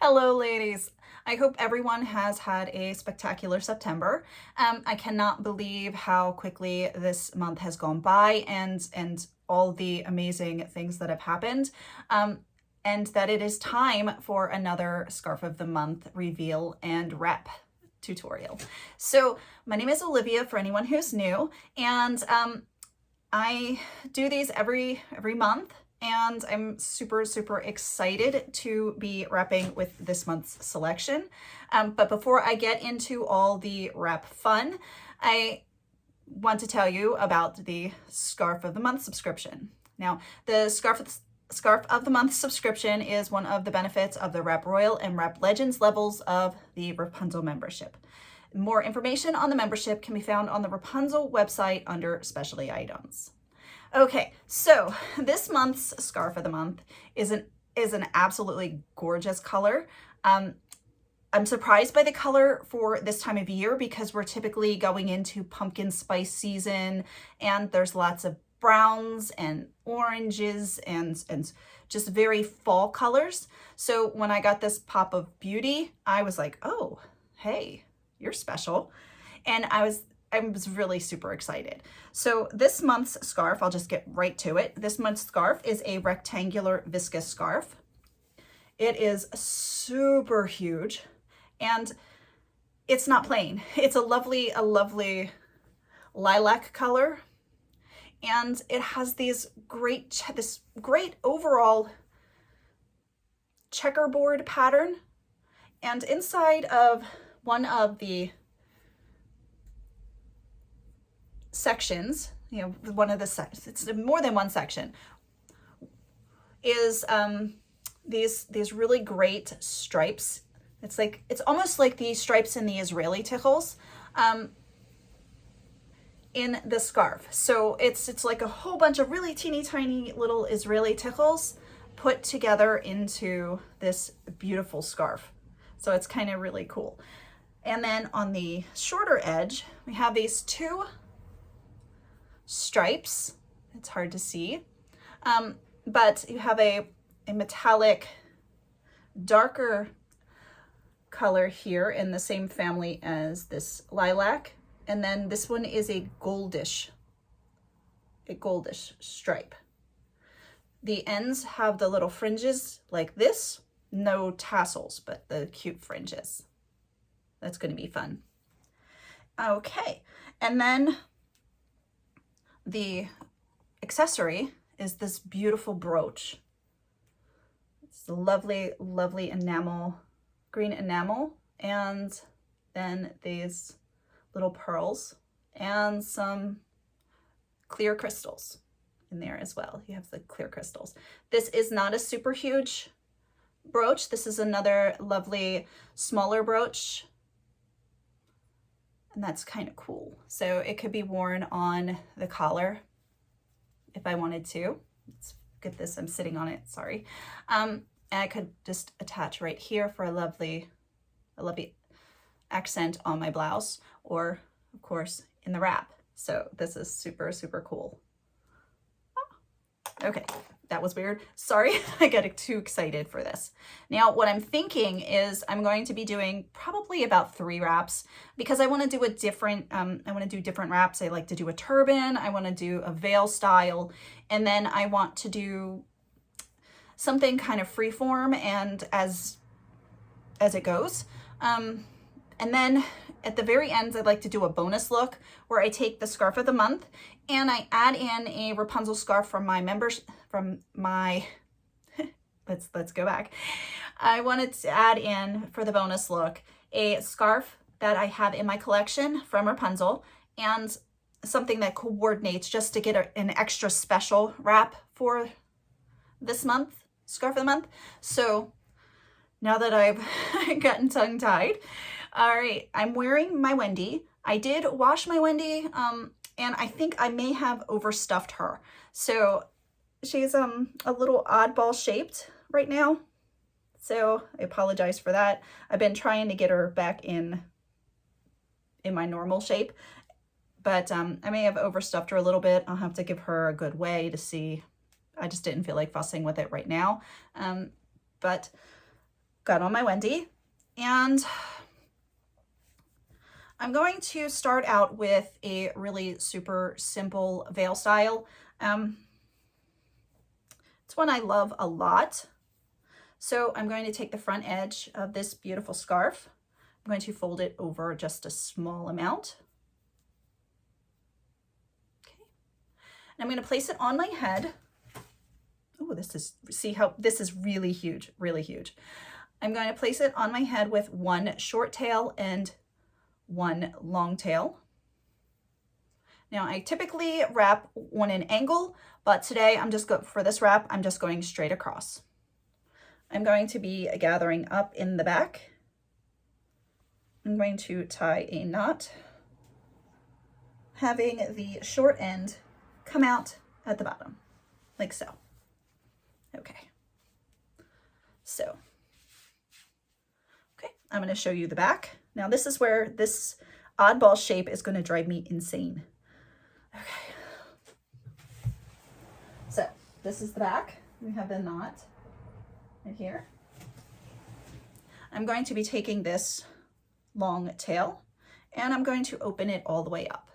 Hello, ladies. I hope everyone has had a spectacular September. I cannot believe how quickly this month has gone by and all the amazing things that have happened. And that it is time for another Scarf of the Month reveal and rep tutorial. So my name is Olivia for anyone who's new, and I do these every month. And I'm super excited to be wrapping with this month's selection. But before I get into all the wrap fun, I want to tell you about the Scarf of the Month subscription. Now, the Scarf of the Month subscription is one of the benefits of the Wrap Royal and Wrap Legends levels of the Wrapunzel membership. More information on the membership can be found on the Wrapunzel website under specialty items. Okay, so this month's Scarf of the Month is an absolutely gorgeous color. I'm surprised by the color for this time of year because we're typically going into pumpkin spice season, and there's lots of browns and oranges and just very fall colors. So when I got this pop of beauty, I was like, oh, hey, you're special. And I was really super excited. So this month's scarf, I'll just get right to it. This month's scarf is a rectangular viscous scarf. It is super huge, and it's not plain. It's a lovely lilac color, and it has this great overall checkerboard pattern. And inside of one of the sections, one of the sections, it's more than one section, is these really great stripes. It's almost like the stripes in the Israeli tickles in the scarf. So it's like a whole bunch of really teeny tiny little Israeli tickles put together into this beautiful scarf. So it's kind of really cool. And then on the shorter edge, we have these two stripes. It's hard to see, but you have a metallic darker color here in the same family as this lilac, and then this one is a goldish stripe. The ends have the little fringes like this, no tassels, but the cute fringes. That's going to be fun. Okay, and then the accessory is this beautiful brooch. It's a lovely enamel, green enamel, and then these little pearls and some clear crystals in there as well. You have the clear crystals. This is not a super huge brooch. This is another lovely smaller brooch, and that's kind of cool. So it could be worn on the collar if I wanted to. Let's get this, I'm sitting on it, sorry. And I could just attach right here for a lovely accent on my blouse, or of course in the wrap. So this is super cool. Okay, that was weird. Sorry, I got too excited for this. Now, what I'm thinking is I'm going to be doing probably about 3 wraps because I want to do a different, I want to do different wraps. I like to do a turban, I want to do a veil style, and then I want to do something kind of freeform and as it goes. And then at the very end, I'd like to do a bonus look where I take the Scarf of the Month and I add in a Wrapunzel scarf from my let's go back. I wanted to add in for the bonus look a scarf that I have in my collection from Wrapunzel and something that coordinates just to get an extra special wrap for this month, Scarf of the Month. So now that I've gotten tongue-tied, all right, I'm wearing my Wendy. I did wash my Wendy, and I think I may have overstuffed her. So she's a little oddball shaped right now. So I apologize for that. I've been trying to get her back in my normal shape, but I may have overstuffed her a little bit. I'll have to give her a good weigh to see. I just didn't feel like fussing with it right now. But got on my Wendy, and I'm going to start out with a really super simple veil style. It's one I love a lot. So I'm going to take the front edge of this beautiful scarf. I'm going to fold it over just a small amount. Okay. And I'm going to place it on my head. Oh, see how this is really huge, really huge. I'm going to place it on my head with one short tail and one long tail. Now I typically wrap one in angle, but today for this wrap, I'm just going straight across. I'm going to be gathering up in the back. I'm going to tie a knot, having the short end come out at the bottom, like so. Okay. So, okay, I'm going to show you the back. Now this is where this oddball shape is going to drive me insane. Okay. So this is the back. We have the knot right here. I'm going to be taking this long tail and I'm going to open it all the way up.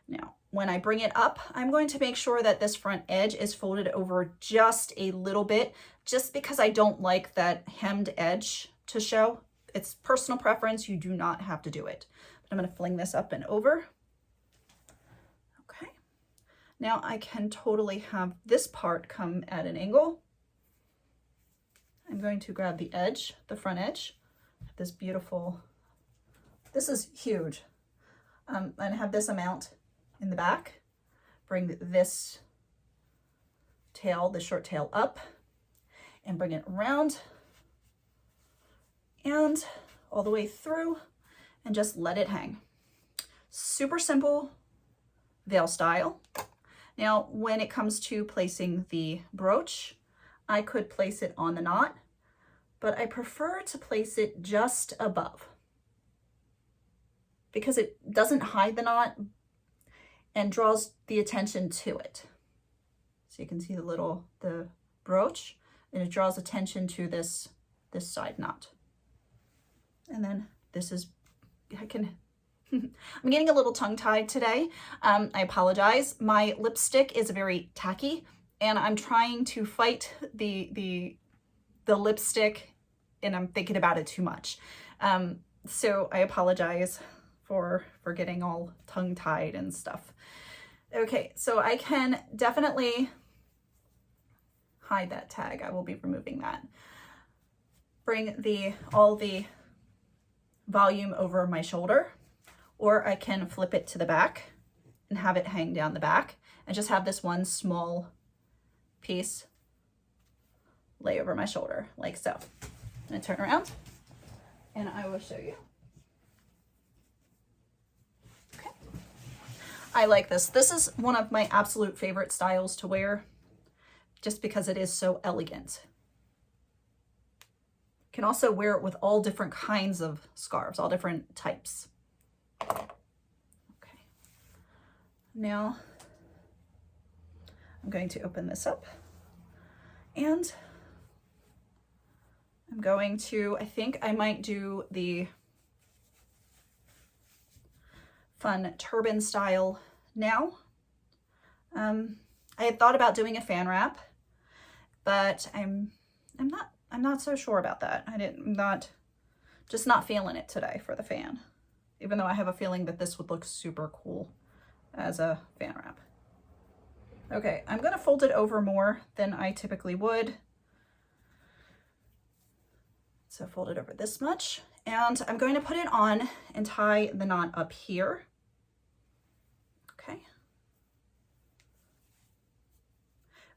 Now, when I bring it up, I'm going to make sure that this front edge is folded over just a little bit, just because I don't like that hemmed edge to show. It's personal preference. You do not have to do it. But I'm going to fling this up and over. Okay. Now I can totally have this part come at an angle. I'm going to grab the edge, the front edge, this beautiful, this is huge, and have this amount in the back. Bring this tail, the short tail up, and bring it around and all the way through and just let it hang. Super simple veil style. Now, when it comes to placing the brooch, I could place it on the knot, but I prefer to place it just above because it doesn't hide the knot and draws the attention to it. So you can see the brooch, and it draws attention to this side knot. And then this is, I'm getting a little tongue-tied today. I apologize. My lipstick is very tacky, and I'm trying to fight the lipstick, and I'm thinking about it too much. So I apologize for getting all tongue-tied and stuff. Okay, so I can definitely hide that tag. I will be removing that. Bring all the volume over my shoulder, or I can flip it to the back and have it hang down the back and just have this one small piece lay over my shoulder like so. I'm going to turn around and I will show you. Okay. I like this. This is one of my absolute favorite styles to wear just because it is so elegant. You can also wear it with all different kinds of scarves, all different types. Okay. Now I'm going to open this up and I'm going to, I think I might do the fun turban style now. I had thought about doing a fan wrap, but I'm not so sure about that. Just not feeling it today for the fan, even though I have a feeling that this would look super cool as a fan wrap. Okay, I'm gonna fold it over more than I typically would. So fold it over this much, and I'm going to put it on and tie the knot up here. Okay.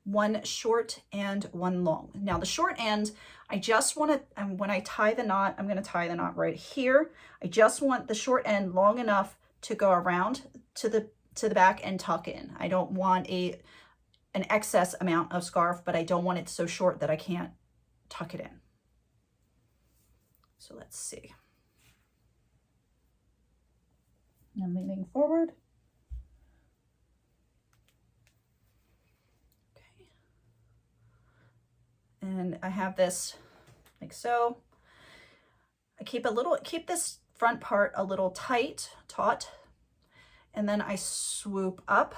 One short and one long. Now the short end, I just want to, when I tie the knot, I'm going to tie the knot right here. I just want the short end long enough to go around to the back and tuck in. I don't want an excess amount of scarf, but I don't want it so short that I can't tuck it in. So let's see. I'm leaning forward. Okay. And I have this like so. I keep this front part a little taut, and then I swoop up,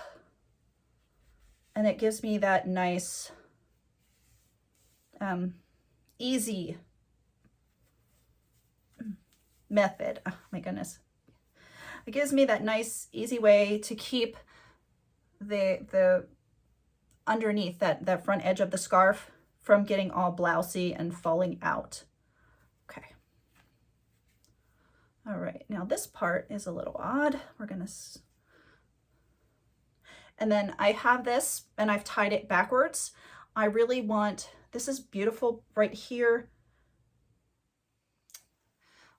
and it gives me that nice, easy method. Oh my goodness. It gives me that nice, easy way to keep the underneath that front edge of the scarf from getting all blousy and falling out. Okay. All right, now this part is a little odd. We're gonna, and then I have this and I've tied it backwards. I really want, this is beautiful right here.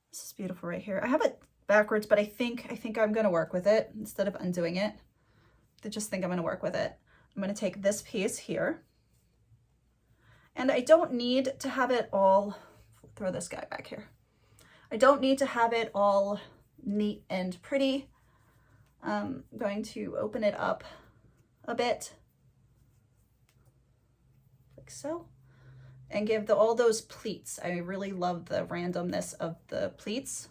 This is beautiful right here. I have it backwards, but I think I'm gonna work with it instead of undoing it. I just think I'm gonna work with it. I'm gonna take this piece here, and I don't need to have it all, throw this guy back here. I don't need to have it all neat and pretty. I'm going to open it up a bit, like so, and give all those pleats. I really love the randomness of the pleats.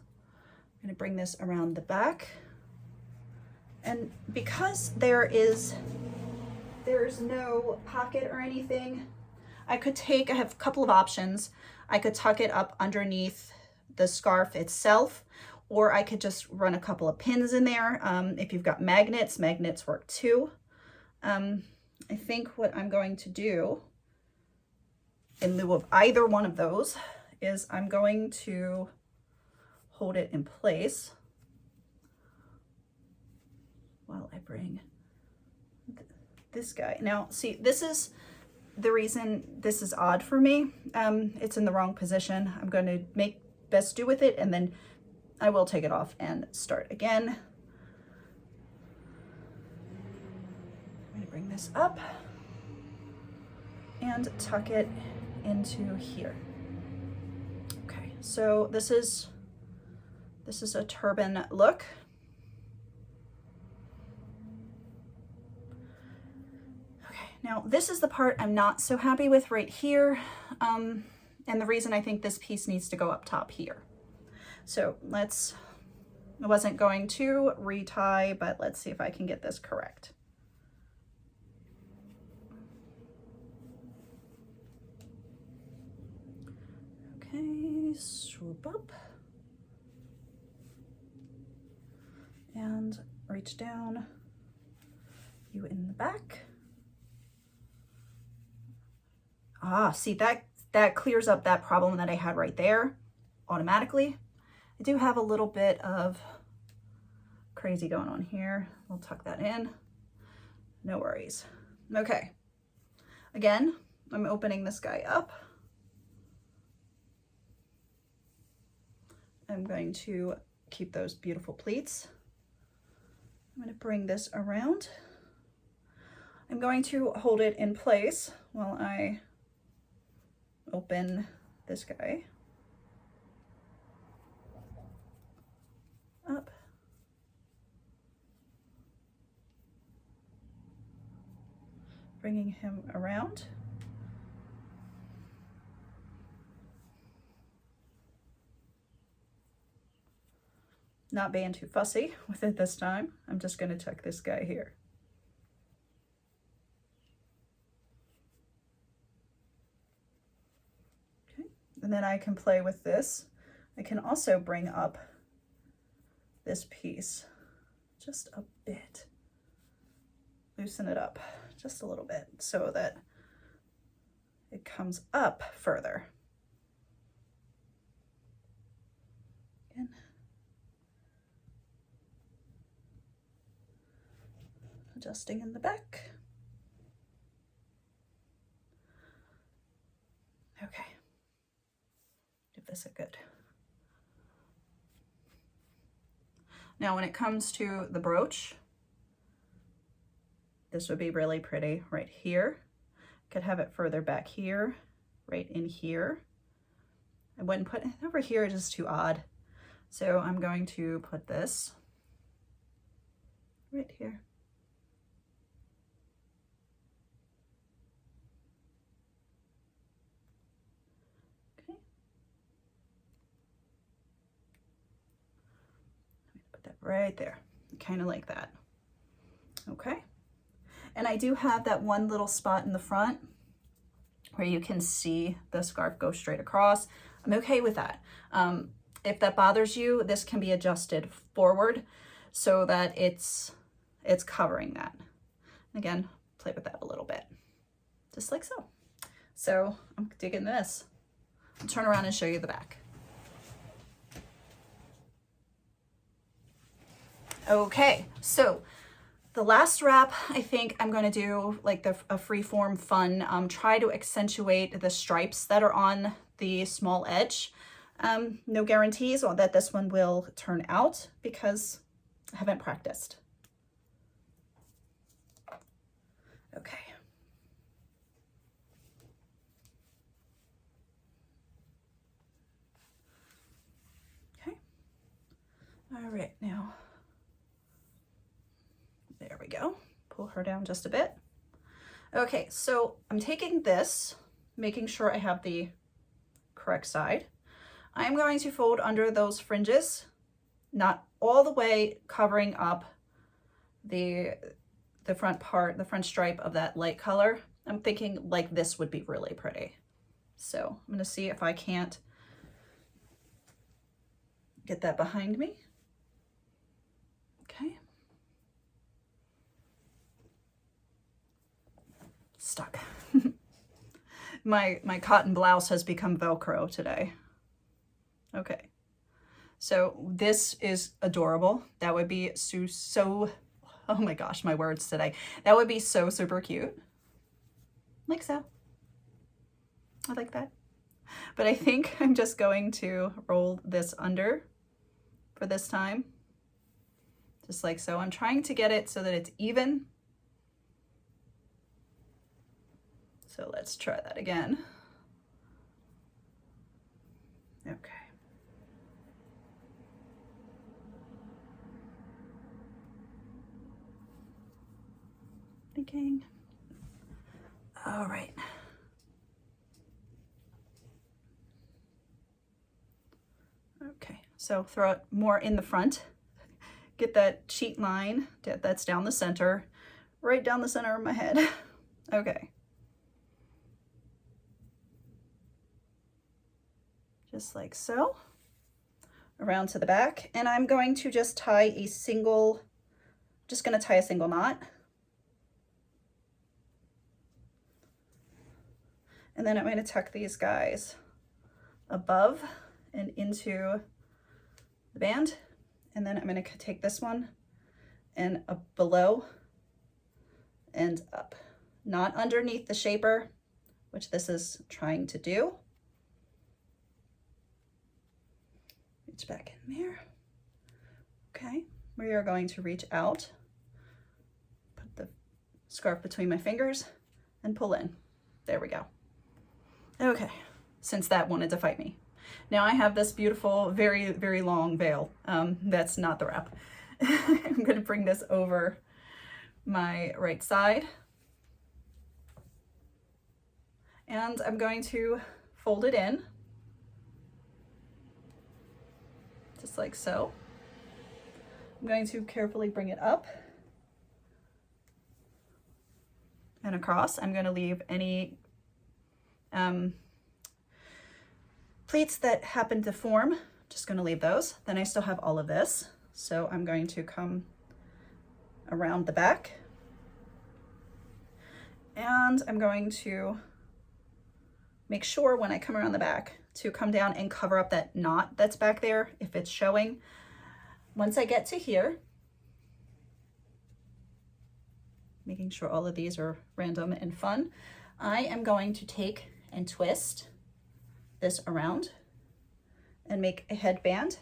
I'm gonna bring this around the back. And because there's no pocket or anything, I have a couple of options. I could tuck it up underneath the scarf itself, or I could just run a couple of pins in there. If you've got magnets work too. I think what I'm going to do in lieu of either one of those is I'm going to hold it in place while I bring this guy. Now, see, this is the reason this is odd for me. It's in the wrong position. I'm going to make best do with it, and then I will take it off and start again. I'm going to bring this up and tuck it into here. Okay, so this is a turban look. Okay, now this is the part I'm not so happy with right here. And the reason I think this piece needs to go up top here. So I wasn't going to retie, but let's see if I can get this correct. Okay, swoop up and reach down, you in the back. Ah, see, that clears up that problem that I had right there automatically. I do have a little bit of crazy going on here. We'll tuck that in. No worries. Okay. Again, I'm opening this guy up. I'm going to keep those beautiful pleats. I'm going to bring this around. I'm going to hold it in place while I open this guy up. Bringing him around. Not being too fussy with it this time. I'm just going to tuck this guy here. Okay, and then I can play with this. I can also bring up this piece just a bit. Loosen it up just a little bit so that it comes up further. Again. Adjusting in the back. Okay. Give this a good. Now when it comes to the brooch, this would be really pretty right here. Could have it further back here, right in here. I wouldn't put it over here, it's just too odd. So I'm going to put this right here. right there, kind of like that. Okay. And I do have that one little spot in the front where you can see the scarf go straight across. I'm okay with that. If that bothers you, this can be adjusted forward so that it's covering that. Again, play with that a little bit, just like so. So I'm digging this. I'll turn around and show you the back. Okay, so the last wrap, I think I'm going to do like a freeform fun, try to accentuate the stripes that are on the small edge. No guarantees on that this one will turn out because I haven't practiced. Okay. Okay. All right, now. There we go. Pull her down just a bit. Okay, so I'm taking this, making sure I have the correct side. I'm going to fold under those fringes, not all the way covering up the front part, the front stripe of that light color. I'm thinking like this would be really pretty. So I'm going to see if I can't get that behind me. Okay. Stuck. My cotton blouse has become Velcro today. Okay, so this is adorable. That would be so, oh my gosh, my words today. That would be so super cute. Like so. I like that. But I think I'm just going to roll this under for this time. Just like so. I'm trying to get it so that it's even. So let's try that again. Okay. Thinking. All right. Okay, so throw it more in the front. Get that cheat line that's down the center, right down the center of my head. Okay. Just like so, around to the back. And I'm going to just tie a single knot. And then I'm going to tuck these guys above and into the band. And then I'm going to take this one and up below and up, not underneath the shaper, which this is trying to do. Reach back in there. Okay, we are going to reach out, put the scarf between my fingers and pull in. There we go. Okay, since that wanted to fight me. Now I have this beautiful, very, very long veil. That's not the wrap. I'm going to bring this over my right side. And I'm going to fold it in. Just like so. I'm going to carefully bring it up and across. I'm going to leave any pleats that happen to form, just going to leave those. Then I still have all of this. So I'm going to come around the back and I'm going to make sure when I come around the back to come down and cover up that knot that's back there if it's showing. Once I get to here, making sure all of these are random and fun, I am going to take and twist this around and make a headband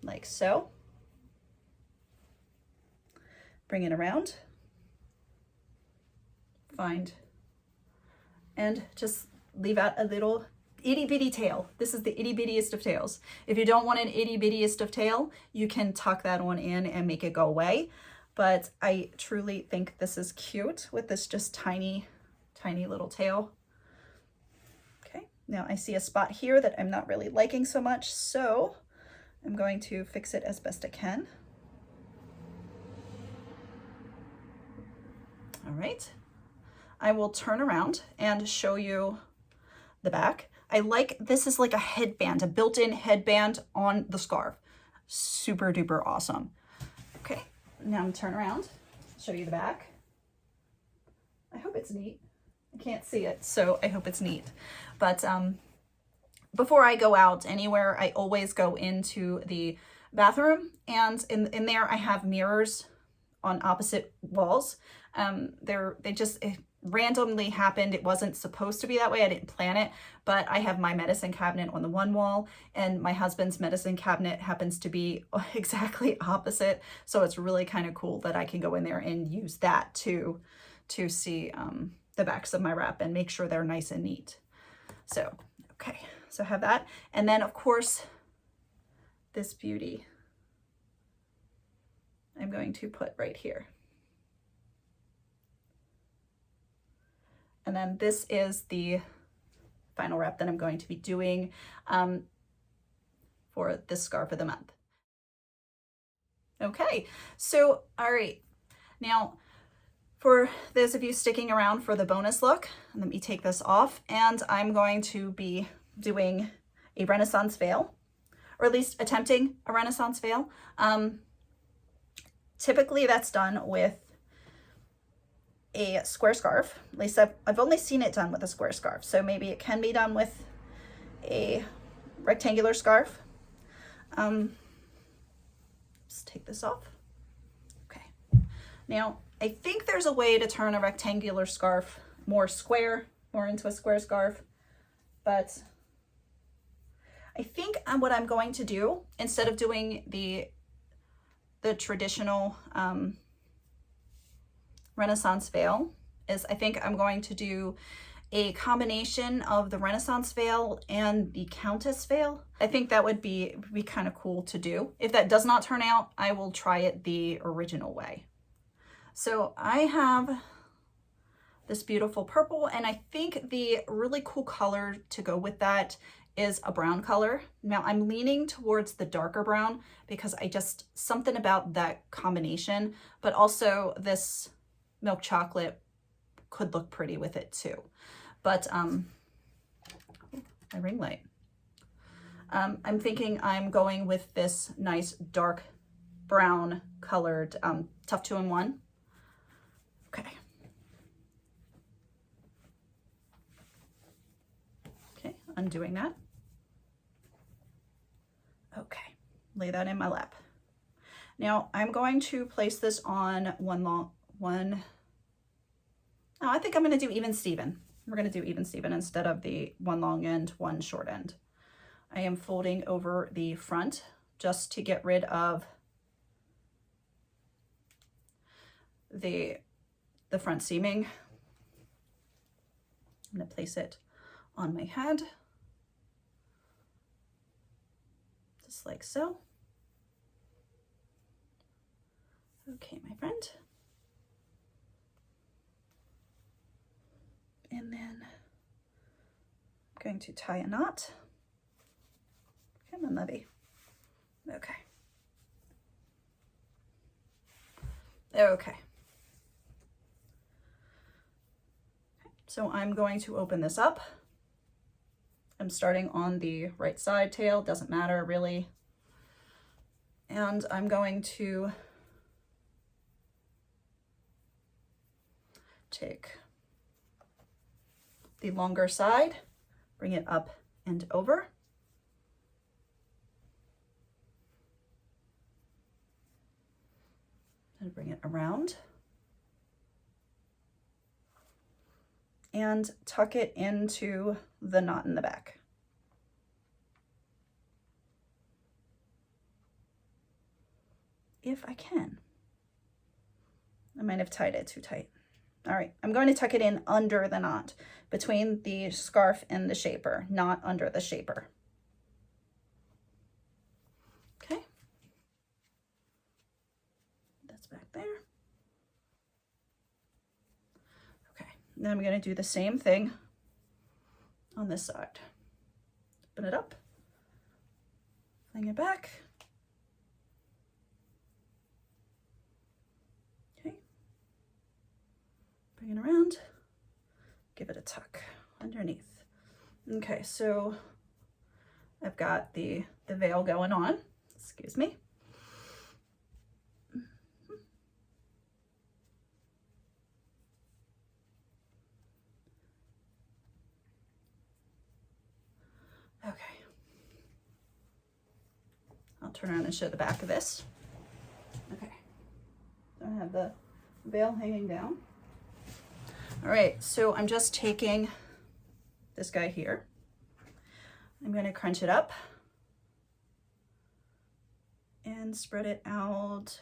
like so. Bring it around, find, and just leave out a little itty bitty tail. This is the itty bittiest of tails. If you don't want an itty bittiest of tail, you can tuck that one in and make it go away. But I truly think this is cute with this just tiny, tiny little tail. Okay, now I see a spot here that I'm not really liking so much, so I'm going to fix it as best I can. All right. I will turn around and show you the back. I like, this is like a headband, a built-in headband on the scarf. Super duper awesome. Okay, now I'm gonna turn around, show you the back. I hope it's neat. I can't see it, so I hope it's neat. But before I go out anywhere, I always go into the bathroom, and in there I have mirrors on opposite walls. It randomly happened. It wasn't supposed to be that way. I didn't plan it, but I have my medicine cabinet on the one wall, and my husband's medicine cabinet happens to be exactly opposite. So it's really kind of cool that I can go in there and use that to see the backs of my wrap and make sure they're nice and neat. So, okay, so I have that. And then of course, this beauty I'm going to put right here. And then this is the final wrap that I'm going to be doing for this scarf of the month. Okay, so all right, now for those of you sticking around for the bonus look, let me take this off, and I'm going to be doing a Renaissance veil, or at least attempting a Renaissance veil. Typically that's done with a square scarf. At least I've only seen it done with a square scarf, so maybe it can be done with a rectangular scarf. Let's take this off. Okay, now I think there's a way to turn a rectangular scarf more into a square scarf, but I think what I'm going to do, instead of doing the traditional Renaissance veil, is I think I'm going to do a combination of the Renaissance veil and the Countess veil. I think that would be kind of cool to do. If that does not turn out, I will try it the original way. So I have this beautiful purple, and I think the really cool color to go with that is a brown color. Now I'm leaning towards the darker brown because something about that combination, but also this milk chocolate could look pretty with it too. But my ring light. I'm thinking I'm going with this nice dark brown colored Tough 2-in-1. Okay. Okay, undoing that. Okay, lay that in my lap. Now I'm going to place this on I think I'm going to do even Steven. We're going to do even Steven instead of the one long end, one short end. I am folding over the front just to get rid of the front seaming. I'm going to place it on my head, just like so. Okay, my friend. And then I'm going to tie a knot. Come on, lovey. Okay. Okay. So I'm going to open this up. I'm starting on the right side tail, doesn't matter really. And I'm going to take the longer side, bring it up and over. And bring it around. And tuck it into the knot in the back. If I can. I might have tied it too tight. All right, I'm going to tuck it in under the knot, between the scarf and the shaper, not under the shaper. Okay. That's back there. Okay, now I'm going to do the same thing on this side. Open it up, fling it back, give it a tuck underneath. Okay, so I've got the veil going on, excuse me. Okay. I'll turn around and show the back of this. Okay. I have the veil hanging down. All right, so I'm just taking this guy here. I'm going to crunch it up and spread it out.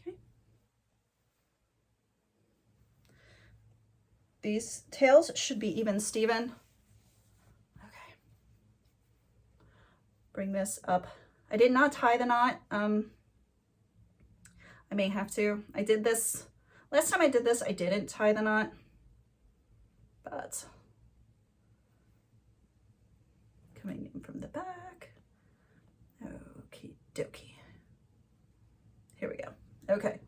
Okay. These tails should be even Steven. Okay. Bring this up. I did not tie the knot. I may have to. I did this, last time I did this, I didn't tie the knot, but coming in from the back. Okie dokie. Here we go. Okay.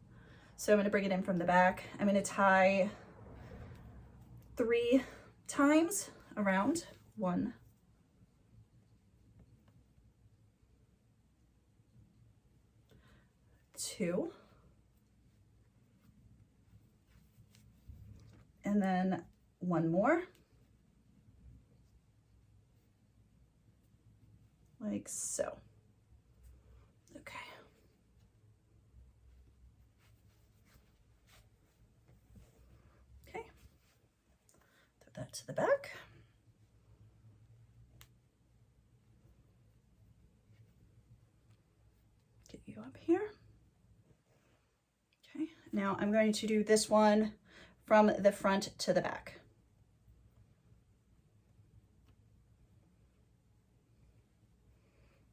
So I'm going to bring it in from the back. I'm going to tie 3 times around. 1, 2, and then 1 more, like so. Okay. Okay. Throw that to the back. Get you up here. Okay. Now I'm going to do this one from the front to the back.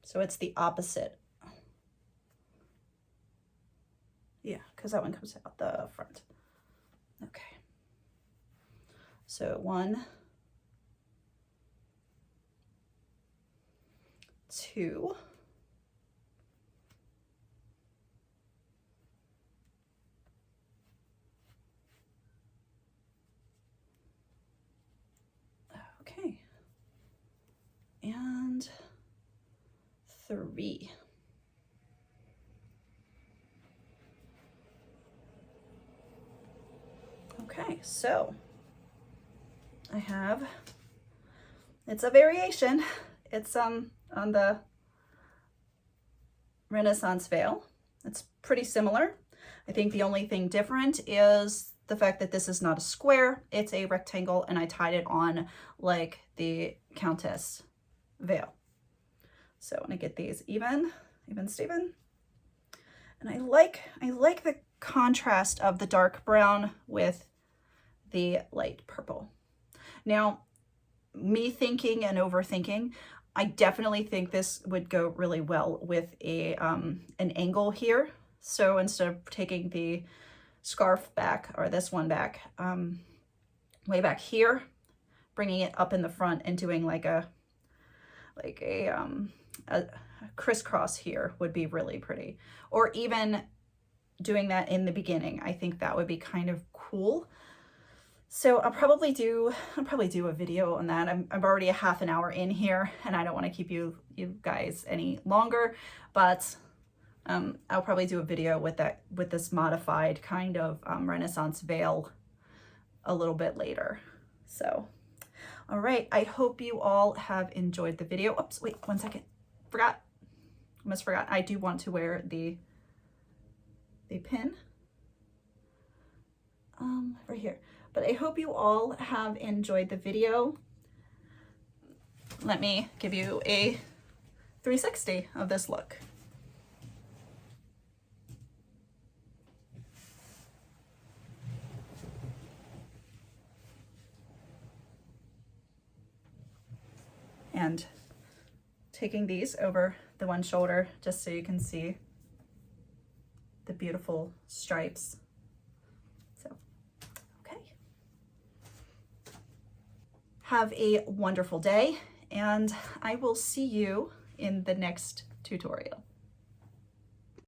So it's the opposite. Yeah, because that one comes out the front. Okay. So 1, 2, okay, and 3. Okay, so I have, it's a variation. It's on the Renaissance veil. It's pretty similar. I think the only thing different is the fact that this is not a square, it's a rectangle, and I tied it on like the Countess veil. So I want to get these even Steven. And I like the contrast of the dark brown with the light purple. Now, me thinking and overthinking, I definitely think this would go really well with a an angle here. So instead of taking the scarf back, or this one back, way back here, bringing it up in the front and doing like a crisscross here would be really pretty. Or even doing that in the beginning. I think that would be kind of cool. So I'll probably do a video on that. I'm already a half an hour in here, and I don't want to keep you guys any longer, but I'll probably do a video with this modified kind of Renaissance veil a little bit later. So, all right, I hope you all have enjoyed the video. Oops, wait, 1 second. Almost forgot. I do want to wear the pin right here. But I hope you all have enjoyed the video. Let me give you a 360 of this look. And taking these over the one shoulder just so you can see the beautiful stripes. So, okay. Have a wonderful day, and I will see you in the next tutorial.